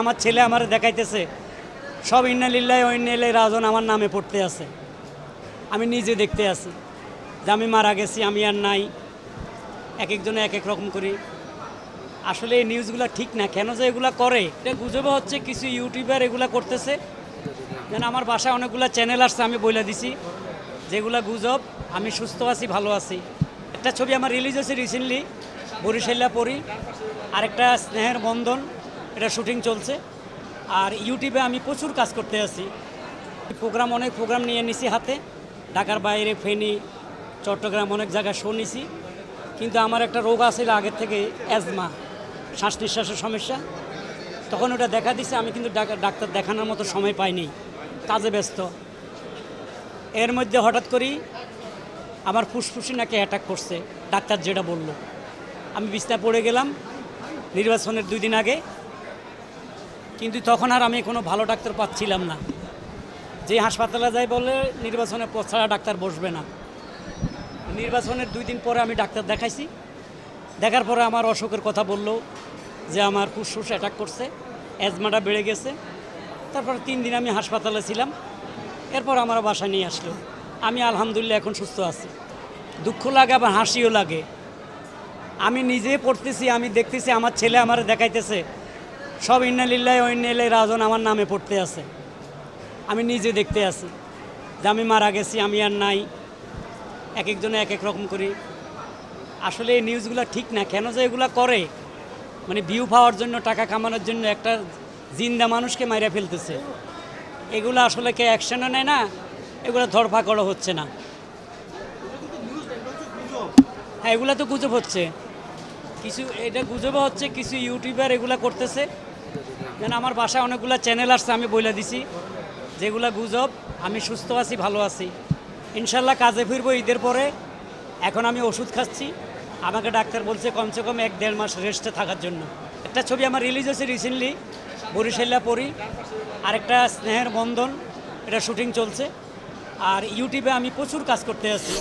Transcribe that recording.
আমার ছেলে আমার দেখাইতেছে সব ইন্নালিল্লাহি ওয়া ইন্না ইলাইহি রাজিউন আমার নামে পড়তে আছে। আমি নিজে দেখতে আছি যে আমি মারা গেছি, আমি আর নাই। এক একজনে এক এক রকম করি। আসলে এই নিউজগুলো ঠিক না, কেন যে এগুলো করে এটা গুজবে হচ্ছে। কিছু ইউটিউবার এগুলো করতেছে, যেন আমার বাসায় অনেকগুলো চ্যানেল আসছে, আমি বলে দিছি যেগুলো গুজব। আমি সুস্থ আছি, ভালো আছি। একটা ছবি আমার রিলিজ হয়েছে রিসেন্টলি, বরিশাল্লা পরি, আরেকটা স্নেহের বন্ধন, এটা শুটিং চলছে। আর ইউটিউবে আমি প্রচুর কাজ করতে আছি, অনেক প্রোগ্রাম নিয়ে নিছি হাতে। ঢাকার বাইরে, ফেনী, চট্টগ্রাম, অনেক জায়গায় শো নিছি। কিন্তু আমার একটা রোগ আছিল আগের থেকে, অ্যাজমা, শ্বাস নিঃশ্বাসের সমস্যা। তখন ওটা দেখা দিছে, আমি কিন্তু ডাক্তার দেখানোর মতো সময় পাইনি, কাজে ব্যস্ত। এর মধ্যে হঠাৎ করেই আমার ফুসফুসে নাকি অ্যাটাক করছে, ডাক্তার যেটা বলল। আমি বিছানায় পড়ে গেলাম নির্বাচনের 2 দিন আগে। কিন্তু তখন আর আমি কোনো ভালো ডাক্তার পাচ্ছিলাম না। যে হাসপাতালে যাই বলে নির্বাচনের পর ছাড়া ডাক্তার বসবে না। নির্বাচনের 2 দিন পরে আমি ডাক্তার দেখাইছি। দেখার পরে আমার অসুখের কথা বলল, যে আমার ফুসফুস অ্যাটাক করছে, অ্যাজমাটা বেড়ে গেছে। তারপর 3 দিন আমি হাসপাতালে ছিলাম। এরপর আমার বাসায় নিয়ে আসলো। আমি আলহামদুলিল্লাহ এখন সুস্থ আছি। দুঃখ লাগে, আবার হাসিও লাগে। আমি নিজে পড়তেছি, আমি দেখতেছি আমার ছেলে আমার দেখাইতেছে সব ইন্নালিল্লাহি ওয়া ইন্না ইলাইহি রাজিউন আমার নামে পড়তে আছে। আমি নিজে দেখতে আছি যে আমি মারা গেছি, আমি আর নাই। এক একজনে এক এক রকম করি। আসলে এই নিউজগুলো ঠিক না, কেন যে এগুলো করে, মানে ভিউ পাওয়ার জন্য, টাকা কামানোর জন্য একটা জিন্দা মানুষকে মাইরা ফেলতেছে। এগুলো আসলে কে অ্যাকশনও নেয় না, এগুলো ধরপাকড়ও হচ্ছে না। হ্যাঁ, এগুলো তো গুজব হচ্ছে। এটা গুজবে হচ্ছে, কিছু ইউটিউবার এগুলো করতেছে, যেন আমার বাসায় অনেকগুলো চ্যানেল আসছে, আমি বলে দিছি যেগুলো গুজব। আমি সুস্থ আছি, ভালো আছি। ইনশাল্লাহ কাজে ফিরবো ঈদের পরে। এখন আমি ওষুধ খাচ্ছি। আমাকে ডাক্তার বলছে কমসে কম 1-1.5 মাস রেস্টে থাকার জন্য। একটা ছবি আমার রিলিজ হয়েছে রিসেন্টলি, বরিশাল্লা পরি, আরেকটা স্নেহের বন্ধন, এটা শুটিং চলছে। আর ইউটিউবে আমি প্রচুর কাজ করতে আছি।